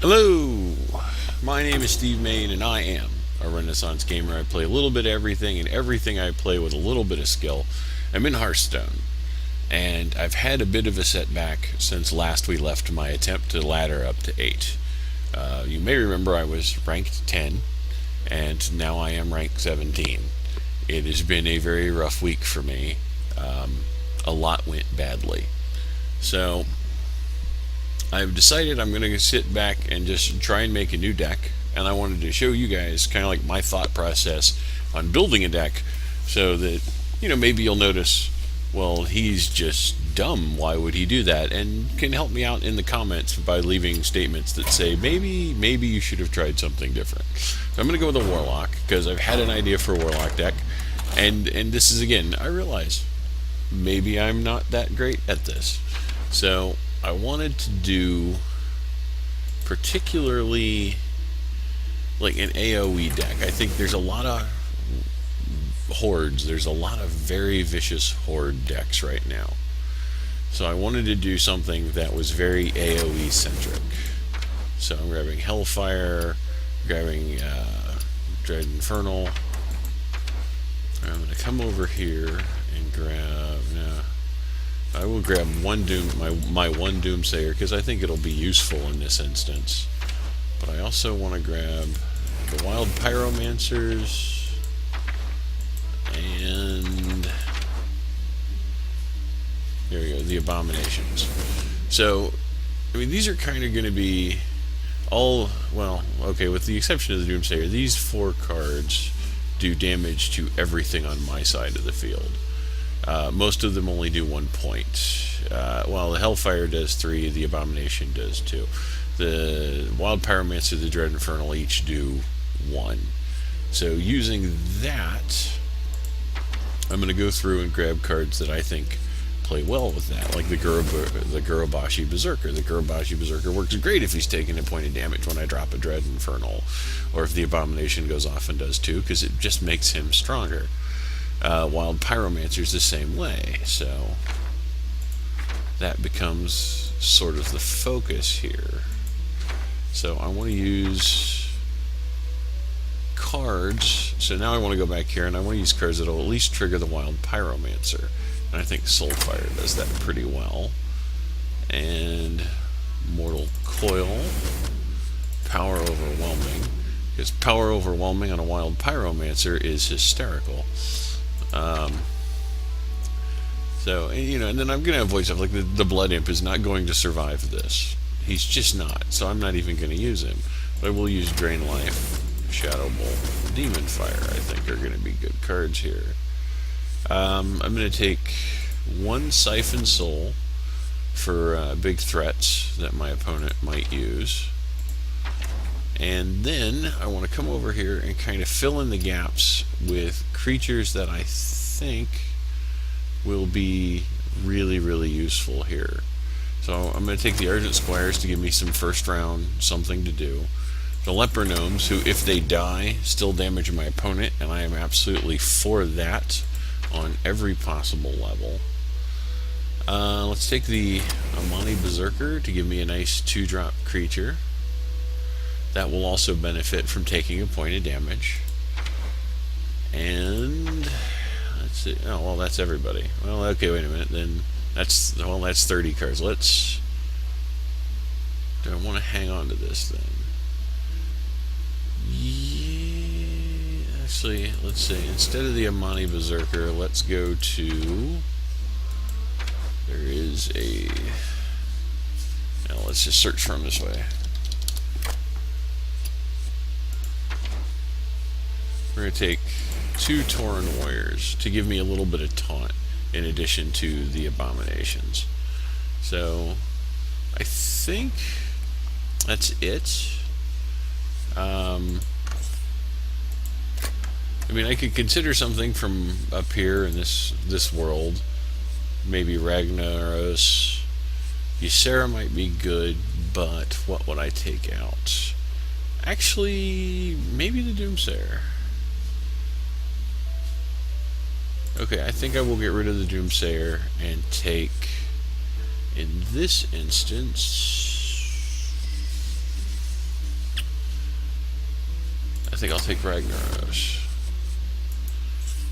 Hello, my name is Steve Mayne, and I am a Renaissance gamer. I play a little bit of everything, and everything I play with a little bit of skill. I'm in Hearthstone, and I've had a bit of a setback since last we left my attempt to ladder up to 8. You may remember I was ranked 10, and now I am ranked 17. It has been a very rough week for me. A lot went badly. So I've decided I'm going to sit back and just try and make a new deck, and I wanted to show you guys kind of like my thought process on building a deck so that, maybe you'll notice, well, he's just dumb. Why would he do that? And can help me out in the comments by leaving statements that say, maybe you should have tried something different. So I'm going to go with a warlock because I've had an idea for a warlock deck, and this is, again, I realize maybe I'm not that great at this. So I wanted to do particularly like an AoE deck. I think there's a lot of hordes. There's a lot of very vicious horde decks right now. So I wanted to do something that was very AoE centric. So I'm grabbing Hellfire, grabbing Dread Infernal. I'm going to come over here and grab... I will grab one Doom, my one Doomsayer, because I think it'll be useful in this instance. But I also want to grab the Wild Pyromancers and there we go, the Abominations. So, these are kind of going to be all, well, okay, with the exception of the Doomsayer, these 4 cards do damage to everything on my side of the field. Most of them only do 1 point. The Hellfire does 3, the Abomination does 2. The Wild Pyromancer, the Dread Infernal each do 1. So using that, I'm going to go through and grab cards that I think play well with that, like the Gurubashi Berserker. The Gurubashi Berserker works great if he's taking a point of damage when I drop a Dread Infernal, or if the Abomination goes off and does 2, because it just makes him stronger. Wild Pyromancer's the same way, so that becomes sort of the focus here. So I want to use cards. So now I want to go back here and I want to use cards that will at least trigger the Wild Pyromancer. And I think Soulfire does that pretty well. And Mortal Coil, Power Overwhelming, because Power Overwhelming on a Wild Pyromancer is hysterical. And then I'm going to avoid stuff like the Blood Imp is not going to survive this. He's just not. So I'm not even going to use him. But I will use Drain Life, Shadow Bolt, Demon Fire, I think are going to be good cards here. I'm going to take 1 Siphon Soul for big threats that my opponent might use. And then I want to come over here and kind of fill in the gaps with creatures that I think will be really, really useful here. So I'm going to take the Argent Squires to give me some first round something to do. The Leper Gnomes, who if they die, still damage my opponent, and I am absolutely for that on every possible level. Let's take the Amani Berserker to give me a nice 2-drop creature. That will also benefit from taking a point of damage. And let's see. Oh, well, that's everybody. Well, okay, wait a minute. Then that's 30 cards. Do I want to hang on to this then? Yeah, actually, let's see. Instead of the Amani Berserker, let's go to. There is a. Now let's just search for him this way. We're going to take 2 Tauren Warriors to give me a little bit of taunt in addition to the Abominations. So I think that's it. I could consider something from up here in this world. Maybe Ragnaros. Ysera might be good, but what would I take out? Actually, maybe the Doomsayer. Okay, I think I will get rid of the Doomsayer and take, in this instance, I think I'll take Ragnaros.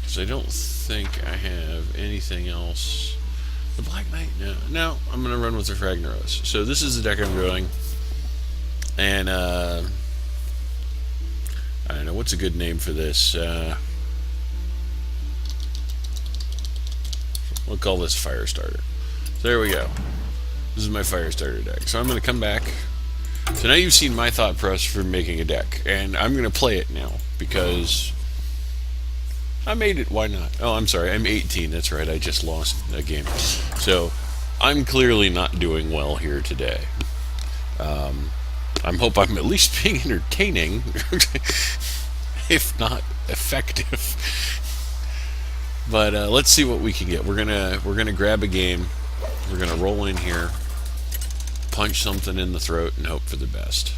Because I don't think I have anything else. The Black Knight? No. No, I'm going to run with the Ragnaros. So this is the deck I'm doing. And, I don't know, what's a good name for this? We'll call this Firestarter. So there we go. This is my Firestarter deck. So I'm going to come back. So now you've seen my thought process for making a deck. And I'm going to play it now. Because I made it. Why not? Oh, I'm sorry. I'm 18. That's right. I just lost a game. So I'm clearly not doing well here today. I hope I'm at least being entertaining, if not effective. But let's see what we can get. We're gonna grab a game. We're gonna roll in here, punch something in the throat, and hope for the best.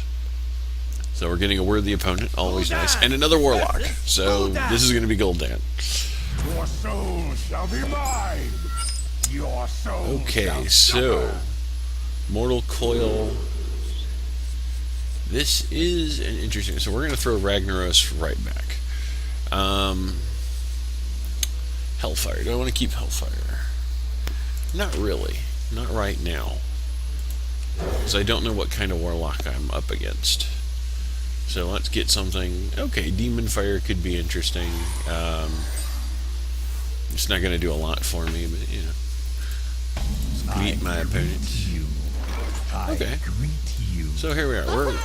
So we're getting a worthy opponent, always nice, and another warlock. So this is gonna be Gul'dan. Your soul shall be mine. Your soul. Okay, so Mortal Coil. This is an interesting. So we're going to throw Ragnaros right back. Hellfire. Do I want to keep Hellfire? Not really. Not right now. Because I don't know what kind of warlock I'm up against. So let's get something. Okay, Demon Fire could be interesting. It's not going to do a lot for me, but you know. Meet my opponent. Okay. So here we are. We're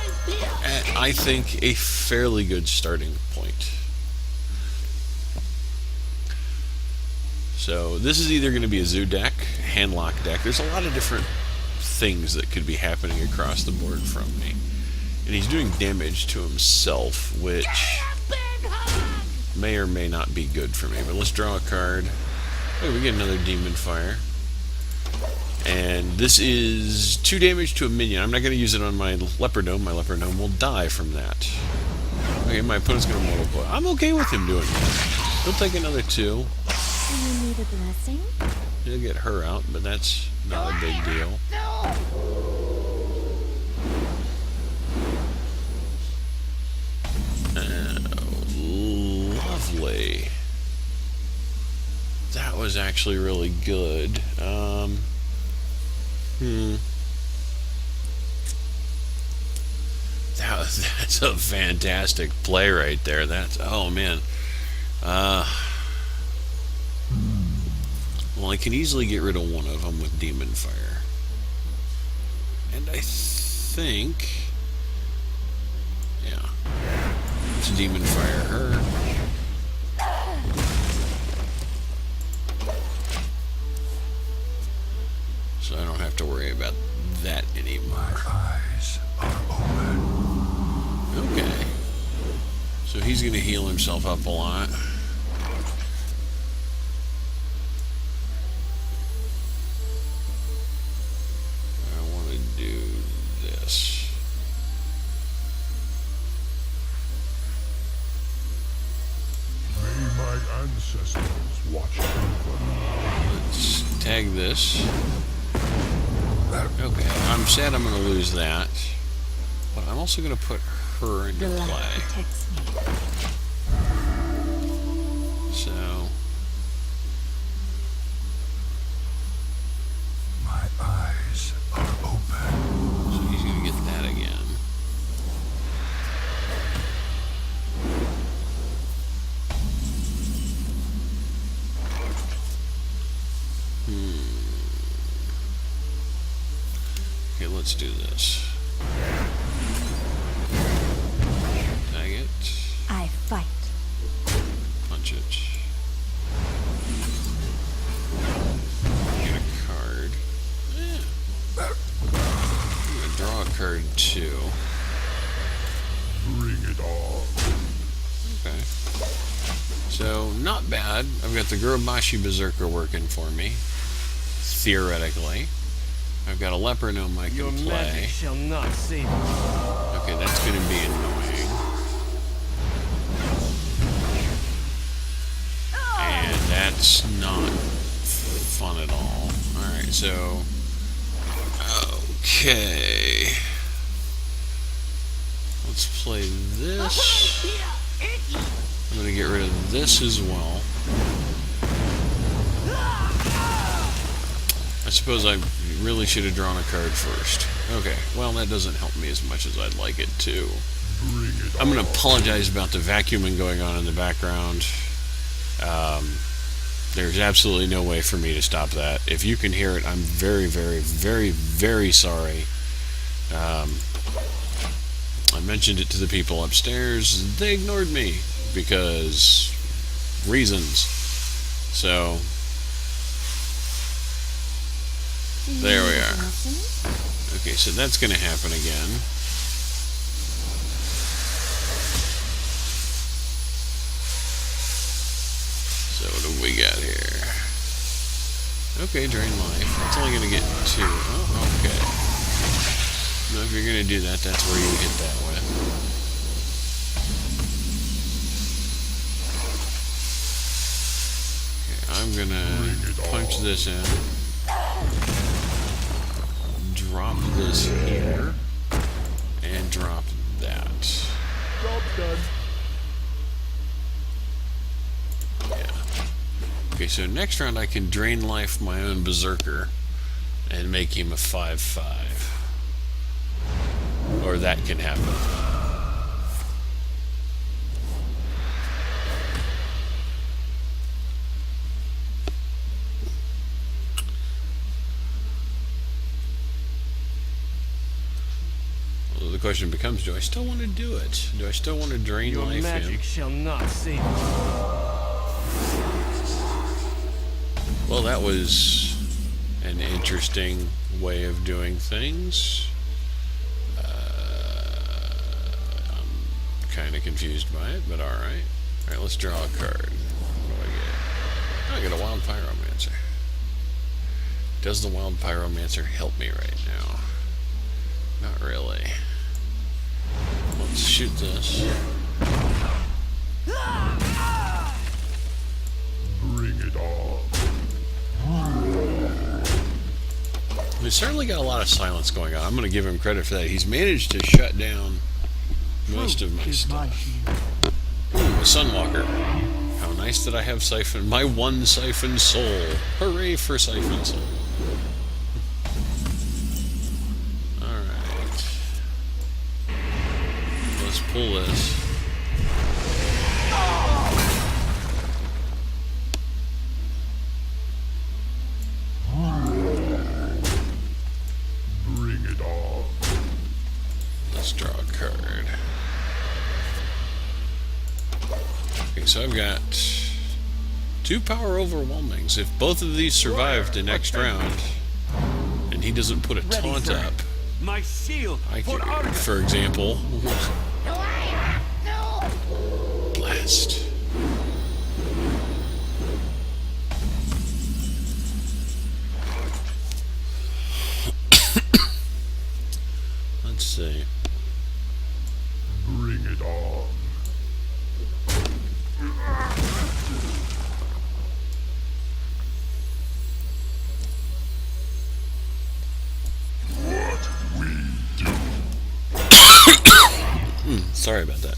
at, I think, a fairly good starting point. So this is either going to be a zoo deck, handlock deck. There's a lot of different things that could be happening across the board from me. And he's doing damage to himself, which may or may not be good for me. But let's draw a card. Oh, we get another Demon Fire. And this is 2 damage to a minion. I'm not going to use it on my Leper Gnome. My Leper Gnome will die from that. Okay, my opponent's going to Mortal Coil. I'm okay with him doing that. He'll take another 2. Do you need a blessing? He'll get her out, but that's not a big deal. Lovely. That was actually really good. That's a fantastic play right there. That's, oh man. Well, I can easily get rid of one of them with Demon Fire. And I think, yeah, let's Demon Fire her. So I don't have to worry about that anymore. My eyes are open. Okay. So he's going to heal himself up a lot. I want to do this. May my ancestors watch over me. Let's tag this. Okay, I'm sad I'm going to lose that. But I'm also going to put her into The light play. protects me. So, My eyes are open. so he's going to get that again. Okay, let's do this. Tag it. I fight. Punch it. Get a card. I'm gonna draw a card too. Bring it on. Okay. So, not bad. I've got the Gurubashi Berserker working for me. Theoretically. I've got a Leper Gnome I can play. Shall not save me. Okay, that's gonna be annoying. And that's not fun at all. Alright, so... Okay. Let's play this. I'm going to get rid of this as well. I suppose I really should have drawn a card first. Okay, well that doesn't help me as much as I'd like it to. I'm going to apologize about the vacuuming going on in the background. There's absolutely no way for me to stop that. If you can hear it, I'm very, very, very, very sorry. I mentioned it to the people upstairs. They ignored me because reasons. So there we are. Okay, so that's going to happen again. So what do we got here? Okay, drain life. It's only going to get 2. Oh, okay. Now if you're going to do that, that's where you hit that with. Okay, I'm going to punch this in. Drop this here. And drop that. Job done. Okay, so next round I can drain life my own berserker and make him a 5/5. Or that can happen. Well, the question becomes, do I still want to do it? Do I still want to drain Your life magic in? shall not save you. Well, that was an interesting way of doing things. I'm kind of confused by it, but alright. Alright, let's draw a card. What do I get? Oh, I get a Wild Pyromancer. Does the Wild Pyromancer help me right now? Not really. Let's shoot this. Bring it on. He's certainly got a lot of silence going on. I'm going to give him credit for that. He's managed to shut down most of my stuff. Ooh, a Sunwalker. How nice that I have Siphon. My one Siphon Soul. Hooray for Siphon Soul. Alright. Let's pull this. Bring it on. Let's draw a card. Okay, so I've got 2 power overwhelmings. If both of these survive the next round, and he doesn't put a taunt up, My shield I for could, Argus. for example, blast. Let's see. Bring it on. What we do. Sorry about that.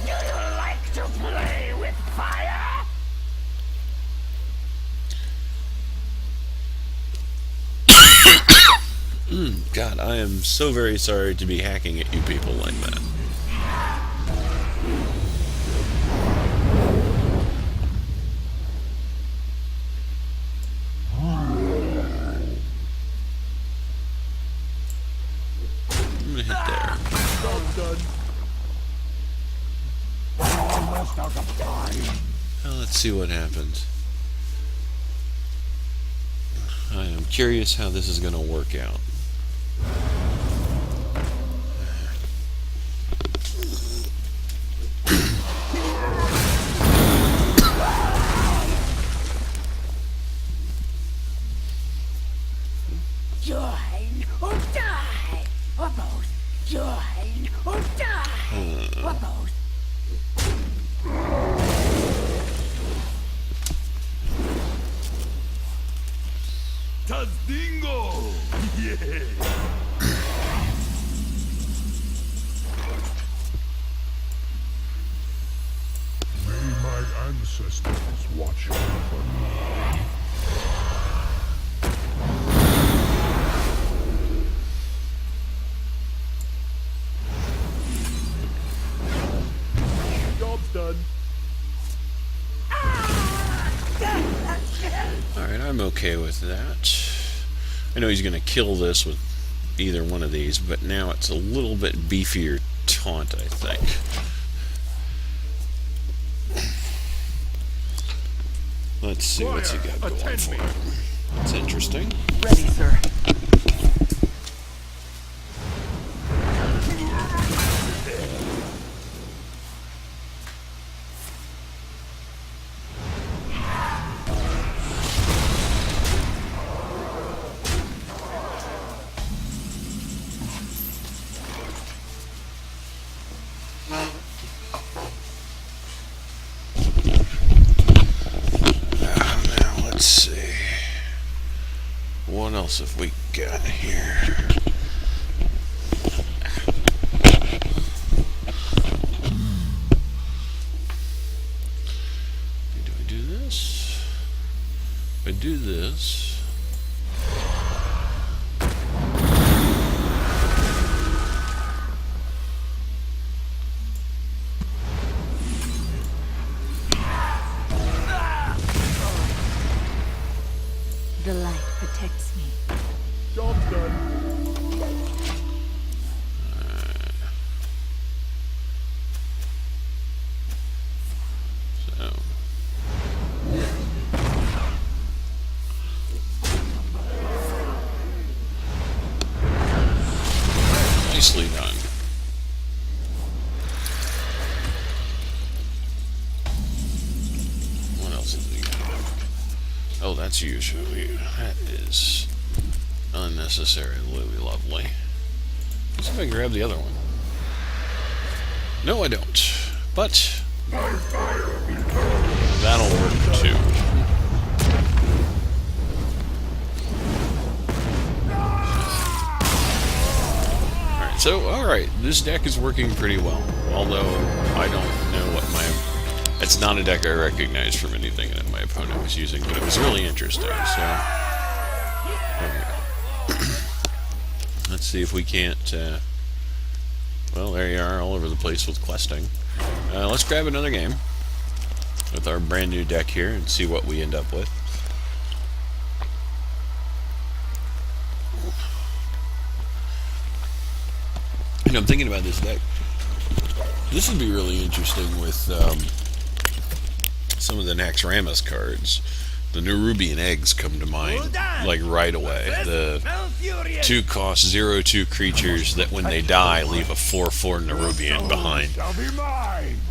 You like to play with fire? God, I am so very sorry to be hacking at you people like that. I'm gonna hit there. Job done. Almost out of time. Well, let's see what happens. I am curious how this is going to work out. Join or die, or both. Join or die, or both. Tazdingo! Yeah! May my ancestors watch over me. Job's done. Alright, I'm okay with that. I know he's going to kill this with either one of these, but now it's a little bit beefier taunt, I think. Let's see what's he got going for him. That's interesting. Ready, sir. Now let's see. What else have we got here? Do I do this? If I do this. The light protects me. Job's done. So. Nicely done. What else is he got? Oh, that's usually, that is unnecessarily lovely. Let's see if I can grab the other one. No, I don't. But that'll work too. Alright, so, alright, this deck is working pretty well. Although, I don't know what my... It's not a deck I recognize from anything that my opponent was using, but it was really interesting, so... Let's see if we can't... well, there you are, all over the place with questing. Let's grab another game with our brand new deck here and see what we end up with. You know, I'm thinking about this deck. This would be really interesting with some of the Naxxramas cards. The Nerubian eggs come to mind, like right away. The 2-cost 0/2 creatures that when they die leave a 4/4 Nerubian behind. Shall be mine.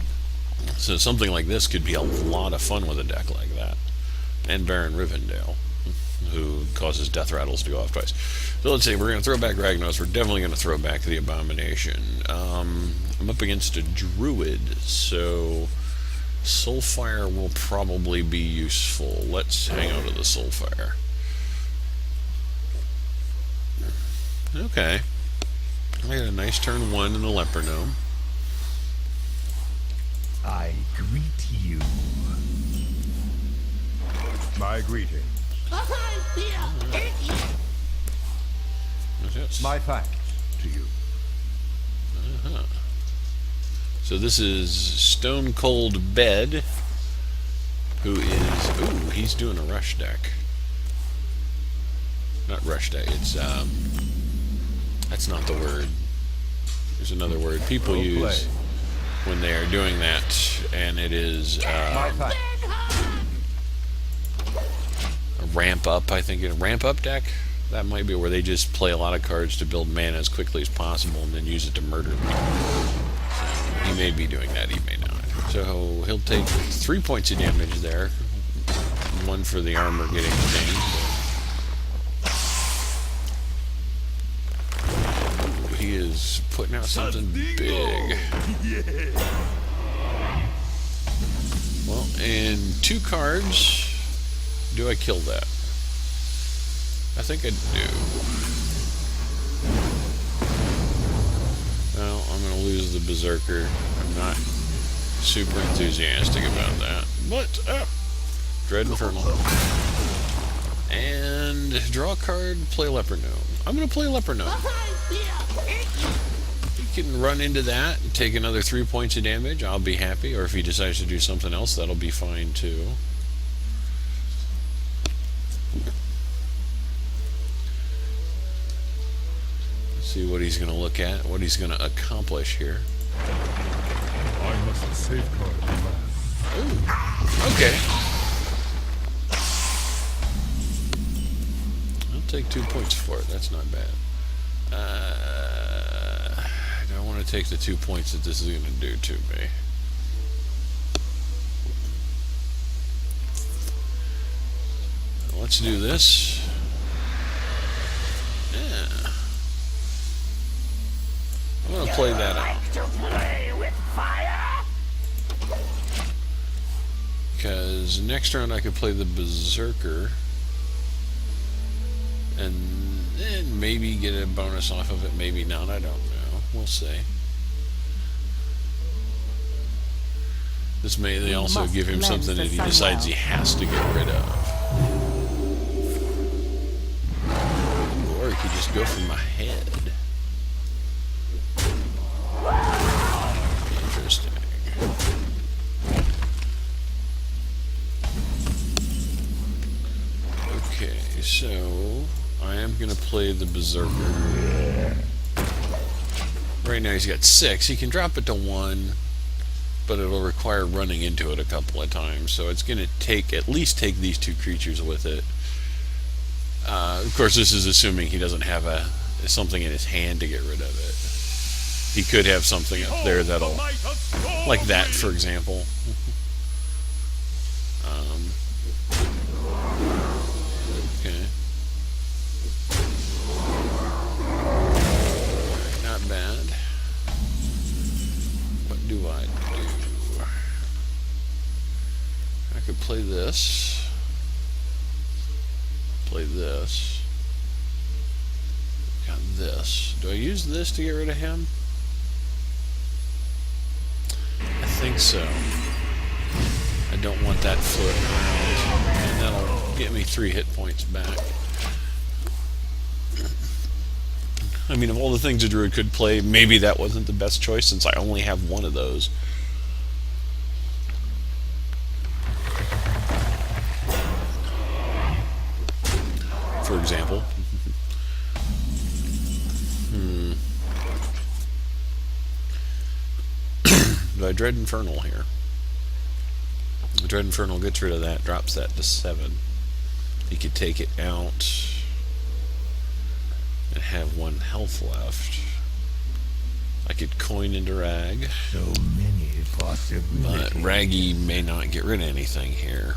So something like this could be a lot of fun with a deck like that. And Baron Rivendell, who causes death rattles to go off twice. So let's see, we're going to throw back Ragnos. We're definitely going to throw back the Abomination. I'm up against a Druid, so Soulfire will probably be useful. Let's hang on to the Soulfire. Okay. I got a nice turn 1 in the Leper Gnome. I greet you. My greeting. What's this? My thanks to you. So this is Stone Cold Bed, who is... Ooh, he's doing a rush deck. Not rush deck, it's... that's not the word. There's another word people use when they are doing that, and it is... My thanks. a ramp up, I think. A ramp up deck? That might be where they just play a lot of cards to build mana as quickly as possible and then use it to murder people. So he may be doing that, he may not. So he'll take 3 points of damage there. 1 for the armor getting dinged. Ooh, he is putting out something big. Well, in 2 cards, do I kill that? I think I do. Well, I'm going to lose the Berserker. I'm not super enthusiastic about that. But, Dread Infernal. And draw a card, play Leper Gnome. I'm going to play Leper Gnome. He can run into that and take another 3 points of damage. I'll be happy. Or if he decides to do something else, that'll be fine too. Let's see what he's going to look at, what he's going to accomplish here. I must safeguard the land. Ooh, okay. I'll take 2 points for it. That's not bad. I don't want to take the 2 points that this is going to do to me. Let's do this. Yeah. I'm going to play that out. To play with fire? Because next round I could play the Berserker and then maybe get a bonus off of it, maybe not, I don't know. We'll see. This may also give him something that he decides he has to get rid of. Or he could just go for my head. Interesting. Okay, so I am going to play the Berserker. Right now he's got 6. He can drop it to 1, but it'll require running into it a couple of times. So it's going to take, at least take these 2 creatures with it. Of course, this is assuming he doesn't have something in his hand to get rid of it. He could have something up there that'll, like that, for example. Okay. Not bad. What do I do? I could play this. Play this. Got this. Do I use this to get rid of him? I think so. I don't want that floating around. And that'll get me 3 hit points back. I mean, of all the things a druid could play, maybe that wasn't the best choice since I only have one of those. For example. Do I Dread Infernal here? The Dread Infernal gets rid of that, drops that to 7. He could take it out and have 1 health left. I could coin into Rag. So many possibilities. But Raggy may not get rid of anything here.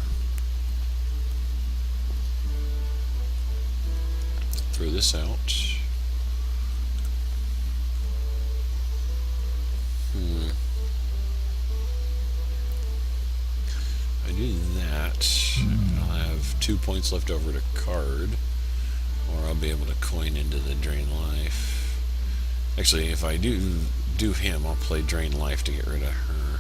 Throw this out. I do that. I'll have 2 points left over to card. Or I'll be able to coin into the Drain Life. Actually, if I do him, I'll play Drain Life to get rid of her.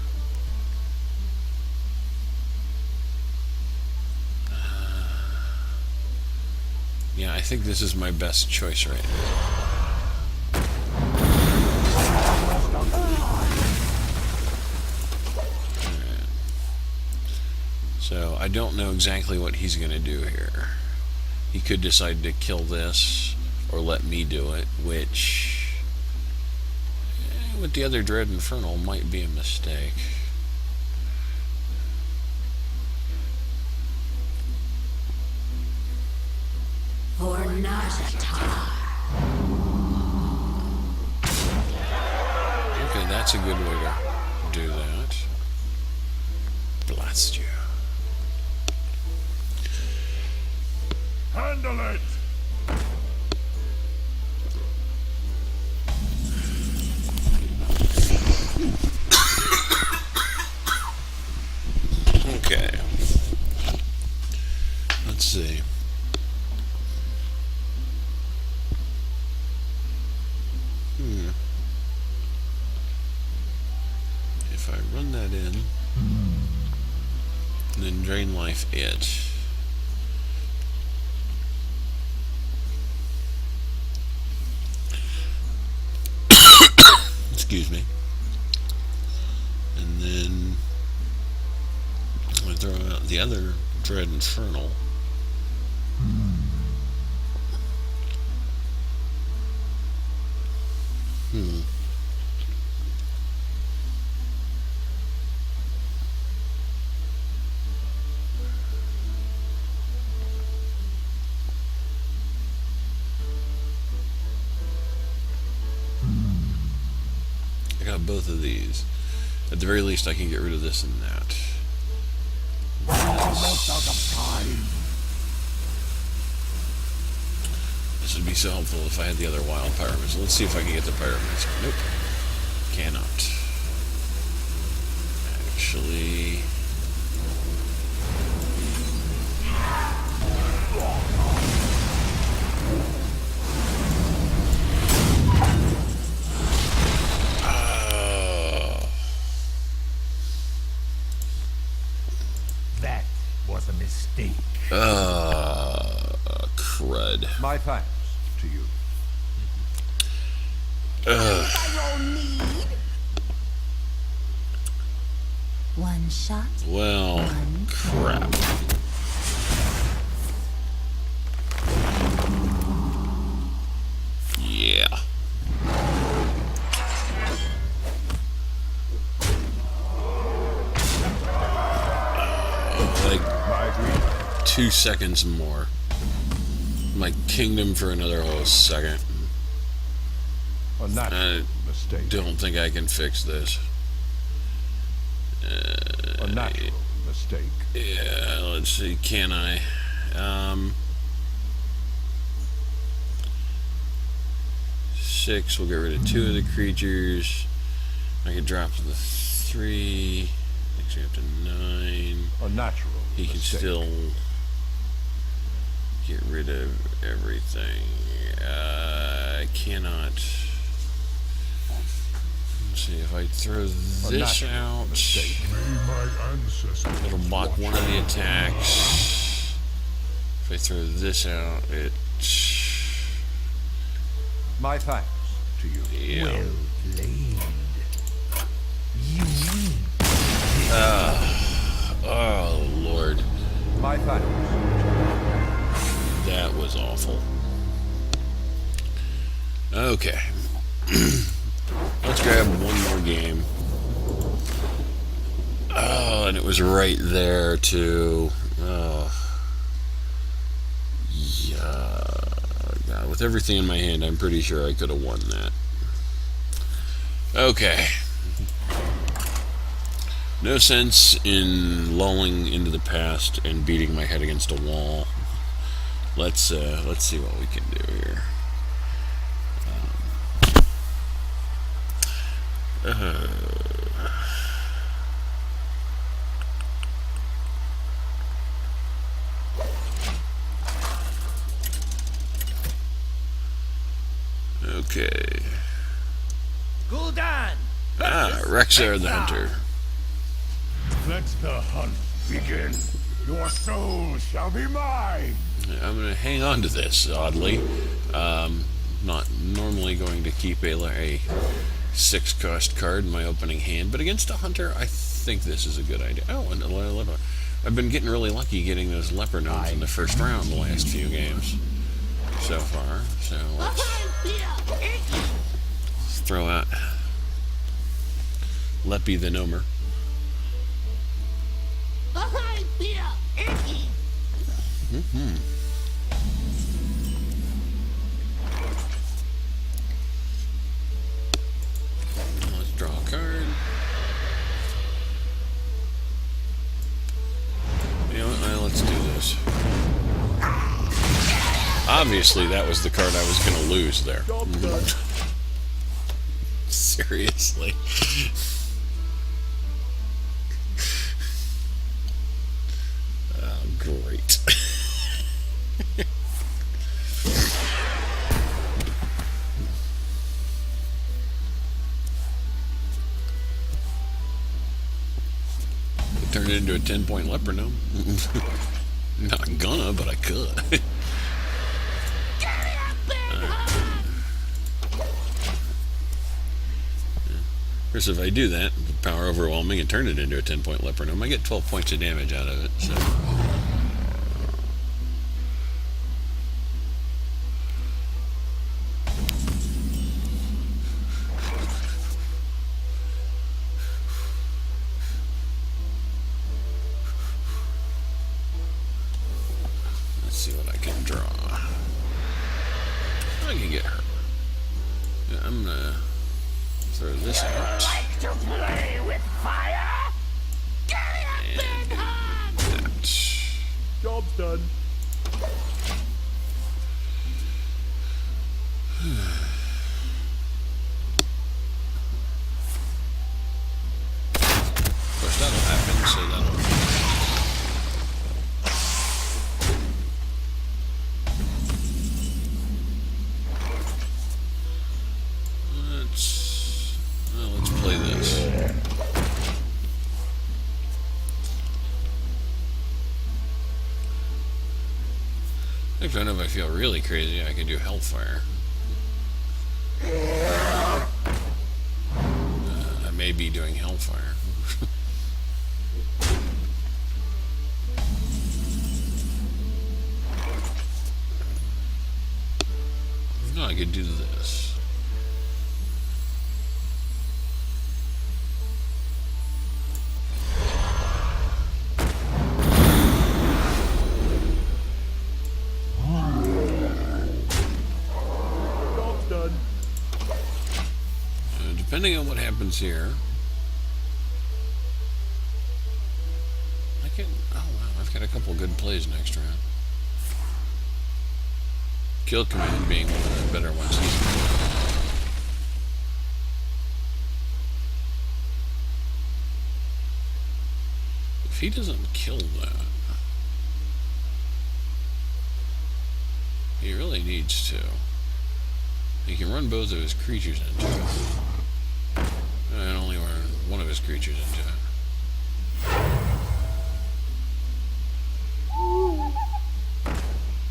Yeah, I think this is my best choice right now. Alright. So, I don't know exactly what he's going to do here. He could decide to kill this, or let me do it, which, with the other Dread Infernal, might be a mistake. For Najatar. Okay, that's a good way to do that. Blast you. Handle it! Okay. Let's see. in. And then drain life it. Excuse me. And then I'm going to throw out the other Dread Infernal. I got both of these. At the very least, I can get rid of this and that. Almost out of time. This would be so helpful if I had the other wild pyramids. Let's see if I can get the pyramids. Nope. Cannot. Actually... That was a mistake. Crud. My thanks to you. I don't need. One shot. Well, crap. Yeah. Like My agreement. 2 seconds more. My kingdom for another whole second. A natural I mistake. don't think I can fix this. A natural mistake. Yeah, let's see, can I? 6, we'll get rid of 2 of the creatures. I can drop to the 3. Takes me up to 9. A natural He can mistake. still get rid of everything. I cannot. Let's see, if I throw A this natural out, mistake. May my ancestors it'll block watch one of the attacks. If I throw this out, it... My thanks to you. Yeah. played. You win. Oh, Lord. My thanks. That was awful. Okay. Let's grab one more game. Oh, and it was right there, too. Oh. Yeah. God, with everything in my hand, I'm pretty sure I could have won that. Okay. No sense in lulling into the past and beating my head against a wall. Let's see what we can do here. Okay. Gul'dan! Rexar the Hunter. Let the hunt begin. Your soul shall be mine. I'm going to hang on to this, oddly. Not normally going to keep a 6-cost card in my opening hand, but against a hunter, I think this is a good idea. Oh, and a leper. I've been getting really lucky getting those leper gnomes in the first round the last few games so far. So let's throw out Leppy the Gnomer. Let's draw a card. You know what? Let's do this. Obviously, that was the card I was going to lose there. Seriously. Oh, great. it into a 10-point leopronome. Not gonna, but I could. Of course, if I do that, power overwhelming, and turn it into a 10-point leopronome, I get 12 points of damage out of it. So. Let's see what I can draw. I can get her. Yeah, I'm gonna throw this out. Like to play with fire? Give me a big hug! That. Job's done. Of course, that'll happen, so that'll. Let's play this. I don't know if I feel really crazy. I could do Hellfire. I may be doing Hellfire. No, I could do this. Job's done. Depending on what happens here, I can. Oh wow, I've got a couple good plays next round. Kill command being one of the better ones. If he doesn't kill that, he really needs to. He can run both of his creatures into it. And only run one of his creatures into it.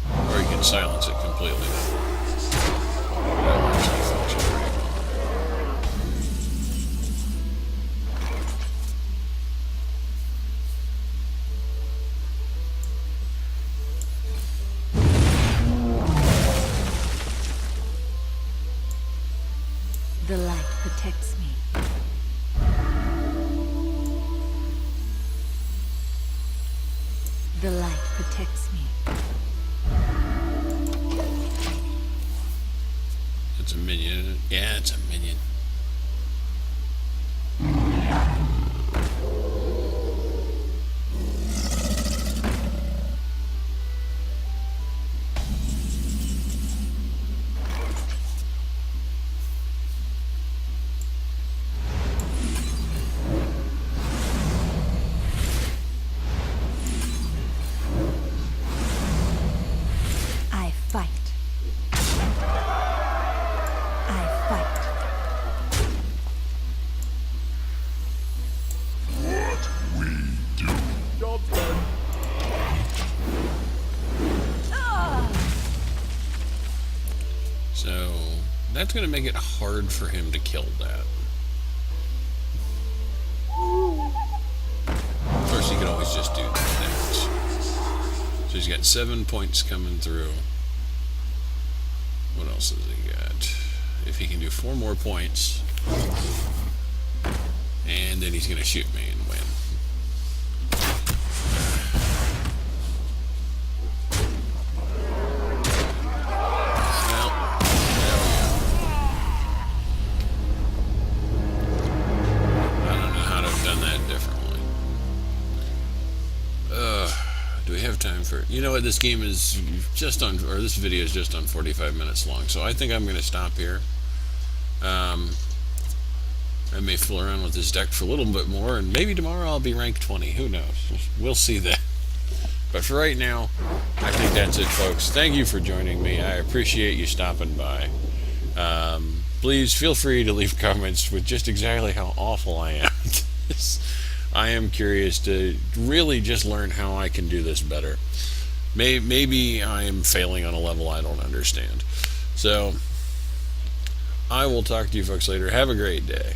Or he can silence it completely. That will actually function pretty well. The light protects me. The light protects me. It's a minion, isn't it? Yeah, it's a minion. I fight. I fight. What we do. Job's done. So, that's going to make it hard for him to kill that. Of course, he could always just do that. So he's got 7 points coming through. What else has he got? If he can do 4 more points, and then he's going to shoot me and win. Well, there we go. I don't know how to have done that differently. Do we have time for... You know what, this game is just on... Or this video is just on 45 minutes long, so I think I'm going to stop here. I may fool around with this deck for a little bit more, and maybe tomorrow I'll be rank 20. Who knows? We'll see that. But for right now, I think that's it, folks. Thank you for joining me. I appreciate you stopping by. Please feel free to leave comments with just exactly how awful I am. I am curious to really just learn how I can do this better. Maybe I am failing on a level I don't understand. So, I will talk to you folks later. Have a great day.